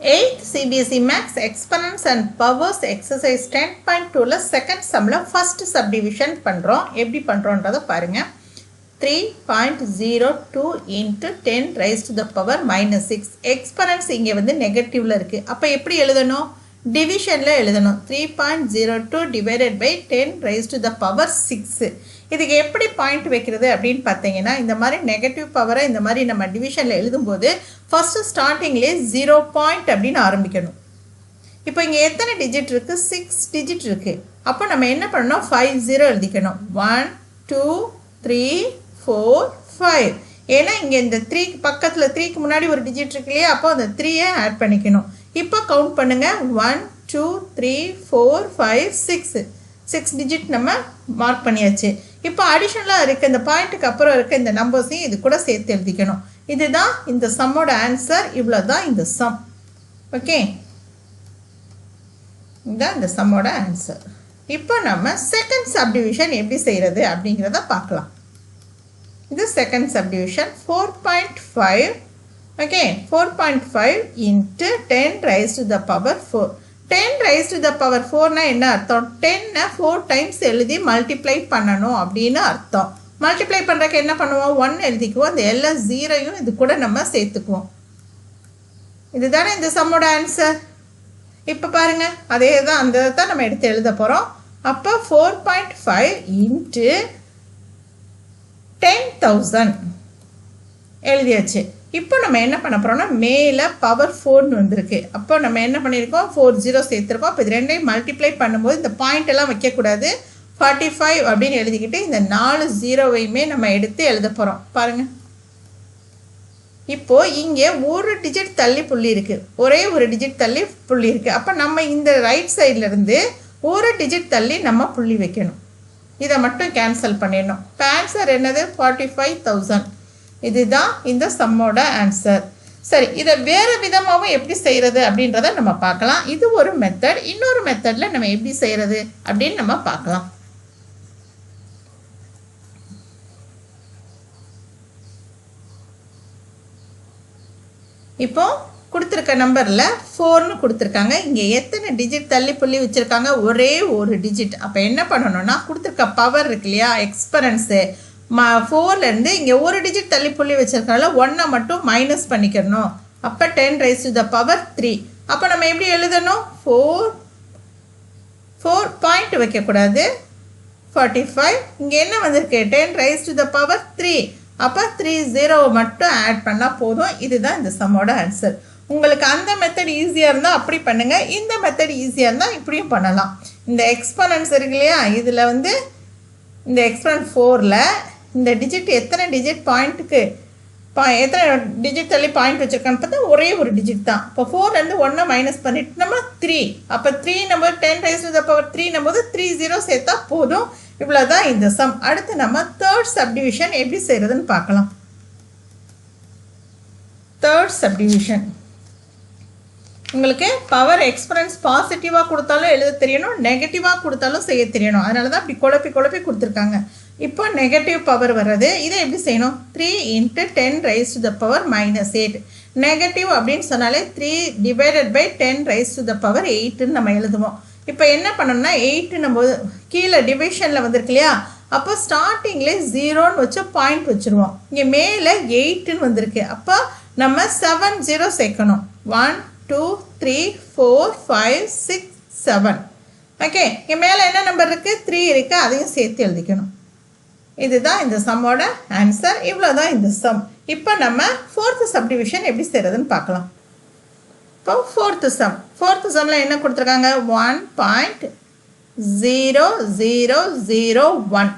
8th CBSE Max Exponents and Powers Exercise 10.2ல second sumல first subdivision பண்றோம். எப்படி பண்றோம்ன்றத பாருங்க. 3.02 into 10 raised to the power minus 6. Exponents இங்கே வந்து நெகட்டிவ்ல இருக்கு. அப்ப எப்படி எழுதணும்? டிவிஷன்ல எழுதணும். 3.02 divided by 10 raised to the power 6. இதுக்கு எப்படி பாயிண்ட் வைக்கிறது அப்படின்னு பார்த்தீங்கன்னா இந்த மாதிரி நெகட்டிவ் பவரை இந்த மாதிரி நம்ம டிவிஷனில் எழுதும்போது ஃபர்ஸ்ட் ஸ்டார்டிங்லேயே 0 பாயிண்ட் அப்படின்னு ஆரம்பிக்கணும். இப்போ இங்கே எத்தனை டிஜிட் இருக்குது? 6 டிஜிட் இருக்குது. அப்போ நம்ம என்ன பண்ணணும்? 50 எழுதிக்கணும். 1 2 3 4 5. ஏன்னா இங்கே இந்த 3 பக்கத்தில் 3க்கு முன்னாடி ஒரு டிஜிட் இருக்கு இல்லையா, அப்போ அந்த 3யை ஆட் பண்ணிக்கணும். இப்போ கவுண்ட் பண்ணுங்க. 1 2 3 4 5 6. 6 டிஜிட் நம்ம மார்க் பண்ணியாச்சு. இப்போ அடிஷனலாக இருக்க இந்த பாயிண்ட்டுக்கு அப்புறம் இருக்க இந்த நம்பர்ஸையும் இது கூட சேர்த்து எழுதிக்கணும். இதுதான் இந்த சம்மோட ஆன்சர். இவ்வளோ தான் இந்த சம். ஓகே, இதுதான் இந்த சம்மோட ஆன்சர். இப்போ நம்ம செகண்ட் சப்டிவிஷன் எப்படி செய்கிறது அப்படிங்கிறத பார்க்கலாம். இது second subdivision 4.5. Okay, 4.5 into 10 raised to the power 4. 10 raised to the power 4 என்ன அர்த்தம்? 10 4 டைம்ஸ் எழுதி மல்டிப்ளை பண்ணணும் அப்படின்னு அர்த்தம். மல்டிப்ளை பண்ணுறதுக்கு என்ன பண்ணுவோம்? 1 எழுதிக்குவோம். அந்த எல்லா 0யும் இது கூட நம்ம சேர்த்துக்குவோம். இதுதானே இந்த சம்மோட ஆன்சர். இப்போ பாருங்க, அதே தான், அந்த தான் நம்ம எடுத்து எழுத போகிறோம். அப்போ 4.5 into 10,000 எழுதியாச்சு. இப்போ நம்ம என்ன பண்ண போகிறோம்னா மேலே பவர் 4 வந்திருக்கு. அப்போ நம்ம என்ன பண்ணியிருக்கோம்? 4 0 சேர்த்துருக்கோம். இப்போ இது ரெண்டையும் மல்டிப்ளை பண்ணும்போது இந்த பாயிண்ட் எல்லாம் வைக்கக்கூடாது. 45 அப்படின்னு எழுதிக்கிட்டு இந்த 4 0வையுமே நம்ம எடுத்து எழுத போகிறோம். பாருங்கள், இப்போது இங்கே ஒரு டிஜிட் தள்ளி புள்ளி இருக்குது, ஒரே ஒரு டிஜிட் தள்ளி புள்ளி இருக்குது. அப்போ நம்ம இந்த ரைட் சைட்லேருந்து ஒரு டிஜிட் தள்ளி நம்ம புள்ளி வைக்கணும். இதை மட்டும் கேன்சல் பண்ணிடணும். இப்போ ஆன்சர் என்னது? 45,000. இதுதான் இந்த சம்மோட ஆன்சர். சரி, இதை வேறு விதமாகவும் எப்படி செய்கிறது அப்படின்றத நம்ம பார்க்கலாம். இது ஒரு மெத்தட். இன்னொரு மெத்தடில் நம்ம எப்படி செய்கிறது அப்படின்னு நம்ம பார்க்கலாம். இப்போ கொடுத்துருக்க நம்பரில் 4ன்னு கொடுத்துருக்காங்க. இங்கே எத்தனை டிஜிட் தள்ளி புள்ளி வச்சுருக்காங்க? ஒரே ஒரு டிஜிட். அப்போ என்ன பண்ணணும்னா கொடுத்துருக்க பவர் இருக்கு இல்லையா, எக்ஸ்பரன்ஸு 4லேருந்து இங்கே ஒரு டிஜிட் தள்ளி புள்ளி வச்சுருக்கனால 1 மட்டும் மைனஸ் பண்ணிக்கணும். அப்போ 10 raised to the power 3. அப்போ நம்ம எப்படி எழுதணும்? 4 பாயிண்ட் வைக்கக்கூடாது. 45 இங்கே என்ன வந்திருக்கு? 10 raised to the power 3. அப்போ 3 0 மட்டும் ஆட் பண்ணால் போதும். இதுதான் இந்த சம்மோட ஆன்சர். உங்களுக்கு அந்த மெத்தட் ஈஸியாக இருந்தால் அப்படி பண்ணுங்கள். இந்த மெத்தட் ஈஸியாக இருந்தால் இப்படியும் பண்ணலாம். இந்த எக்ஸ்பனன்ஸ் இருக்கு இல்லையா, இதில் வந்து இந்த எக்ஸ்பனன்ட் 4ல் இந்த டிஜிட் எத்தனை டிஜிட் பாயிண்ட்டுக்கு எத்தனை டிஜிட் தள்ளி பாயிண்ட் வச்சுருக்கான்னு பார்த்தா ஒரே ஒரு டிஜிட் தான். இப்போ 4லேருந்து 1 மைனஸ் பண்ணிட்டு நம்ம 3. அப்போ 3 நம்ம 10 raised to the power 3 நம்ம 3 0 சேர்த்தா போதும். இவ்வளோ தான் இந்த சம். அடுத்து நம்ம தேர்ட் சப்டிவிஷன் எப்படி செய்கிறதுன்னு பார்க்கலாம். தேர்ட் சப்டிவிஷன் உங்களுக்கு பவர் எக்ஸ்பரன்ஸ் பாசிட்டிவாக கொடுத்தாலும் எழுத தெரியணும், நெகட்டிவாக கொடுத்தாலும் செய்ய தெரியணும். அதனால தான் அப்படி குழப்பி கொடுத்துருக்காங்க. இப்போ நெகட்டிவ் பவர் வர்றது, இதை எப்படி செய்யணும்? 3 into 10 raised to the power minus 8. Negative அப்படின்னு சொன்னாலே 3 divided by 10 raised to the power 8ன்னு நம்ம எழுதுவோம். இப்போ என்ன பண்ணணும்னா 8 நம்ம கீழே டிவிஷனில் வந்திருக்கு இல்லையா, அப்போ ஸ்டார்டிங்லேயே 0ன்னு வச்சு பாயிண்ட் வச்சுருவோம். இங்கே மேலே 8ன்னு வந்திருக்கு. அப்போ நம்ம 7 0 சேர்க்கணும். 1 2 3 4 5 6 7. ஓகே, இங்கே மேலே என்ன நம்பர் இருக்குது? 3 இருக்குது. அதையும் சேர்த்து எழுதிக்கணும். இதுதான் இந்த சம்மோட ஆன்சர். இவ்வளோ தான் இந்த சம். இப்போ நம்ம ஃபோர்த்து சப்டிவிஷன் எப்படி செய்கிறதுன்னு பார்க்கலாம். இப்போ ஃபோர்த்து சம்மில் என்ன கொடுத்துருக்காங்க? 1.0001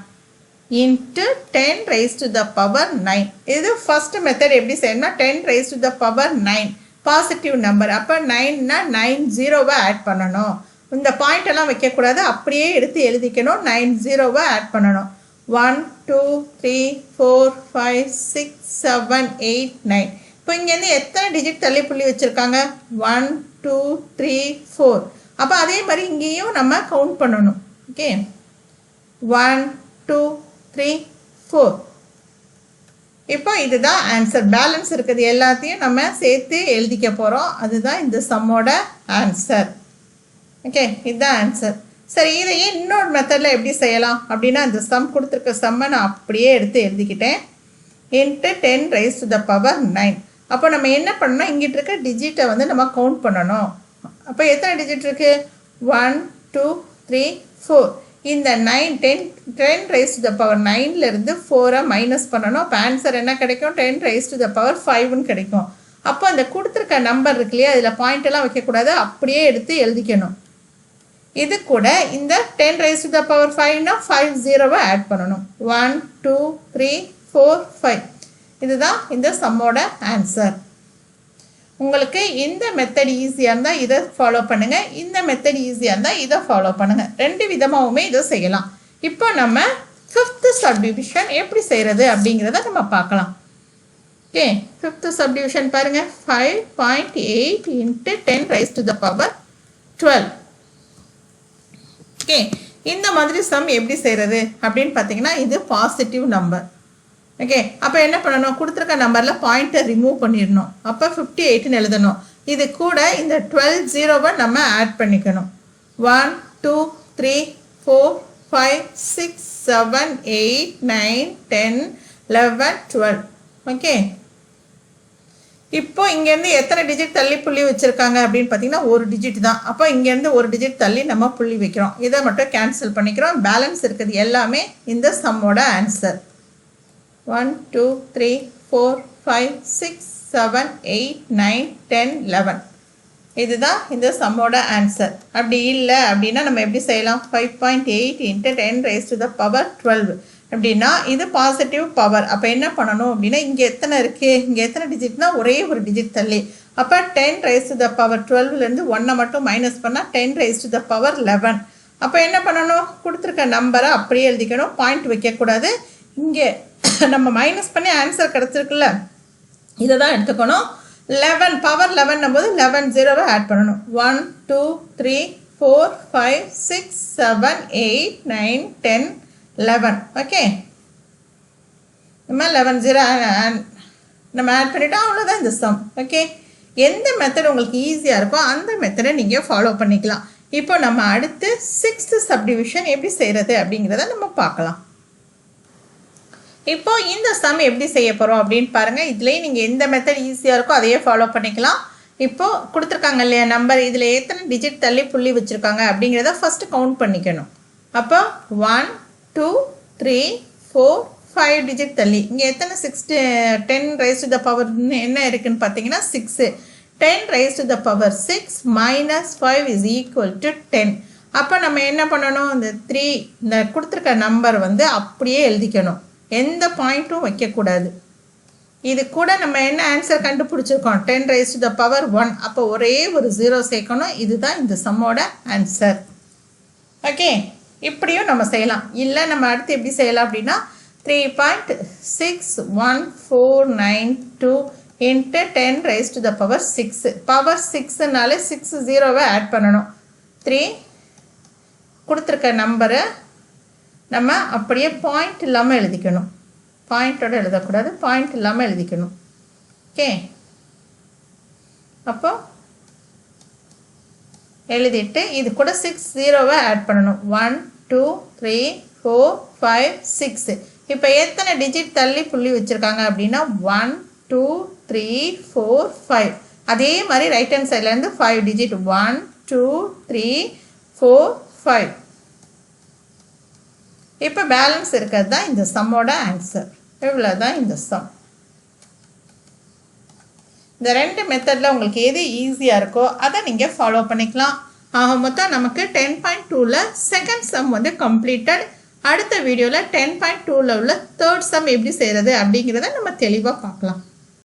into 10 raised to the power 9. இது ஃபர்ஸ்ட் மெத்தட். எப்படி செய்யணும்னா 10 raised to the power 9 positive number. அப்போ 9னா 9 0வை ஆட் பண்ணணும். இந்த பாயிண்ட் எல்லாம் வைக்கக்கூடாது, அப்படியே எடுத்து எழுதிக்கணும். 9 0வை ஆட் பண்ணணும். 1 2 3 4 5 6 7 8 9. இப்போ இங்கேருந்து எத்தனை டிஜிட் தள்ளி புள்ளி வச்சுருக்காங்க? 1 2 3 4. அப்போ அதே மாதிரி இங்கேயும் நம்ம கவுண்ட் பண்ணணும். ஓகே, 1 2 3 4. இப்போ இதுதான் ஆன்சர். பேலன்ஸ் இருக்குது எல்லாத்தையும் நம்ம சேர்த்து எழுதிக்க போகிறோம். அதுதான் இந்த சம்மோட ஆன்சர். ஓகே, இதுதான் ஆன்சர். சரி, இதையே இன்னொரு மெத்தடில் எப்படி செய்யலாம் அப்படின்னா, இந்த சம் கொடுத்துருக்க சம்மை நான் அப்படியே எடுத்து எழுதிக்கிட்டேன். Into 10 raised to the power 9. அப்போ நம்ம என்ன பண்ணணும், இங்கிட்ட இருக்க டிஜிட்டை வந்து நம்ம கவுண்ட் பண்ணணும். அப்போ எத்தனை டிஜிட் இருக்குது? 1 2 3 4. இந்த 10 raised to the power 9லேருந்து 4 minus பண்ணணும். அப்போ ஆன்சர் என்ன கிடைக்கும்? 10 raised to the power 5ன்னு கிடைக்கும். அப்போ அந்த கொடுத்துருக்க நம்பர் இருக்கு இல்லையா, அதில் பாயிண்டெல்லாம் வைக்கக்கூடாது, அப்படியே எடுத்து எழுதிக்கணும். இது கூட இந்த 10 raised to the power 5னா 5 0வை ஆட் பண்ணணும். 1 2 3 4 5. இதுதான் இந்த சம்மோட ஆன்சர். உங்களுக்கு இந்த மெத்தட் ஈஸியாக இருந்தால் இதை ஃபாலோ பண்ணுங்கள், இந்த மெத்தட் ஈஸியாக இருந்தால் இதை ஃபாலோ பண்ணுங்கள். ரெண்டு விதமாகவுமே இதை செய்யலாம். இப்போ நம்ம 5th சப்டிவிஷன் எப்படி செய்கிறது அப்படிங்கிறத நம்ம பார்க்கலாம். ஓகே, 5th சப்டிவிஷன் பாருங்கள். 5.8 into 10 raised to the power 12. Okay, இந்த மாதிரி சம் எப்படி செய்கிறது அப்படின்னு பார்த்தீங்கன்னா, இது பாசிட்டிவ் நம்பர். ஓகே, அப்போ என்ன பண்ணணும், கொடுத்துருக்க நம்பரில் பாயிண்ட்டை ரிமூவ் பண்ணிடணும். அப்போ 58ன்னு எழுதணும். இது கூட இந்த 12 0வை நம்ம ஆட் பண்ணிக்கணும். 1 2 3 4 5 6 7 8 9 10 11 12. ஓகே, இப்போ இங்கேருந்து எத்தனை டிஜிட் தள்ளி புள்ளி வச்சுருக்காங்க அப்படின்னு பார்த்தீங்கன்னா, ஒரு டிஜிட் தான். அப்போ இங்கேருந்து ஒரு டிஜிட் தள்ளி நம்ம புள்ளி வைக்கிறோம். இதை மட்டும் கேன்சல் பண்ணிக்கிறோம். பேலன்ஸ் இருக்குது எல்லாமே இந்த சம்மோட ஆன்சர். 1 2 3 4 5 6 7 8 9 10 11. இதுதான் இந்த சம்மோட ஆன்சர். அப்படி இல்லை அப்படின்னா நம்ம எப்படி செய்யலாம்? 5.8 into 10 raised to the power 12 அப்படின்னா இது பாசிட்டிவ் பவர். அப்போ என்ன பண்ணணும் அப்படின்னா, இங்கே எத்தனை இருக்குது, இங்கே எத்தனை டிஜிட்னா ஒரே ஒரு டிஜிட் தள்ளி. அப்போ 10 raised to the power 12லேருந்து 1 மட்டும் மைனஸ் பண்ணால் 10 raised to the power 11. அப்போ என்ன பண்ணணும், கொடுத்துருக்க நம்பரை அப்படியே எழுதிக்கணும், பாயிண்ட் வைக்கக்கூடாது. இங்கே நம்ம மைனஸ் பண்ணி ஆன்சர் கிடச்சிருக்குல்ல, இதை தான் எடுத்துக்கணும். 11 பவர் 11 போது 11 0வை ஆட் பண்ணணும். 1 2 3 4 5 6 7 8 9 10 11. ஓகே, நம்ம 11 0 நம்ம ஆட் பண்ணிட்டோம். அவ்வளோதான் இந்த சம். ஓகே, எந்த மெத்தட் உங்களுக்கு ஈஸியாக இருக்கோ அந்த மெத்தடை நீங்கள் ஃபாலோ பண்ணிக்கலாம். இப்போ நம்ம அடுத்து 6th சப்டிவிஷன் எப்படி செய்கிறது அப்படிங்கிறத நம்ம பார்க்கலாம். இப்போ இந்த சம் எப்படி செய்ய போகிறோம் அப்படின்னு பாருங்கள். இதுலேயே நீங்கள் எந்த மெத்தட் ஈஸியாக இருக்கோ அதையே ஃபாலோ பண்ணிக்கலாம். இப்போது கொடுத்துருக்காங்க இல்லையா நம்பர், இதில் எத்தனை டிஜிட் தள்ளி புள்ளி வச்சுருக்காங்க அப்படிங்கிறத ஃபஸ்ட்டு கவுண்ட் பண்ணிக்கணும். அப்போ 1 2 3 4 5 டிஜிட் தள்ளி. இங்கே எத்தனை 10 raised to the power என்ன இருக்குதுன்னு பார்த்தீங்கன்னா 6. 10 raised to the power 6 minus 5 is equal to 10. அப்போ நம்ம என்ன பண்ணணும், இந்த 3 இந்த கொடுத்துருக்க நம்பர் வந்து அப்படியே எழுதிக்கணும், எந்த பாயிண்ட்டும் வைக்கக்கூடாது. இது கூட நம்ம என்ன ஆன்சர் கண்டுபிடிச்சிருக்கோம், 10 raised to the power 1. அப்போ ஒரே ஒரு 0 சேர்க்கணும். இதுதான் இந்த சம்மோட ஆன்சர். ஓகே, இப்படியும் நம்ம செய்யலாம். இல்லை நம்ம அடுத்து எப்படி செய்யலாம் அப்படின்னா, 3.6149 into 10 raised to the power 6. Power 6னாலே 6 0வை ஆட் பண்ணணும். 3 கொடுத்துருக்க நம்பரை நம்ம அப்படியே பாயிண்ட் இல்லாமல் எழுதிக்கணும். பாயிண்டோட எழுதக்கூடாது, பாயிண்ட் இல்லாமல் எழுதிக்கணும். ஓகே, அப்போ எழுதிட்டு இது கூட 6 0வை ஆட் பண்ணணும். 1 2 3 4 5 6. இப்போ எத்தனை டிஜிட் தள்ளி புள்ளி வச்சுருக்காங்க அப்படின்னா 1 2 3 4 5. அதே மாதிரி ரைட் ஹேண்ட் சைட்லேருந்து 5 டிஜிட் 1 2 3 4 5. இப்போ பேலன்ஸ் இருக்கிறது தான் இந்த சம்மோட ஆன்சர். இவ்வளோ தான் இந்த சம். இந்த ரெண்டு மெத்தடில் உங்களுக்கு எது ஈஸியாக இருக்கோ அதை நீங்கள் ஃபாலோ பண்ணிக்கலாம். ஆக மொத்தம் நமக்கு 10.2ல் செகண்ட் சம் வந்து கம்ப்ளீட்டட். அடுத்த வீடியோவில் 10.2ல் உள்ள தேர்ட் சம் எப்படி செய்கிறது அப்படிங்கிறத நம்ம தெளிவாக பார்க்கலாம்.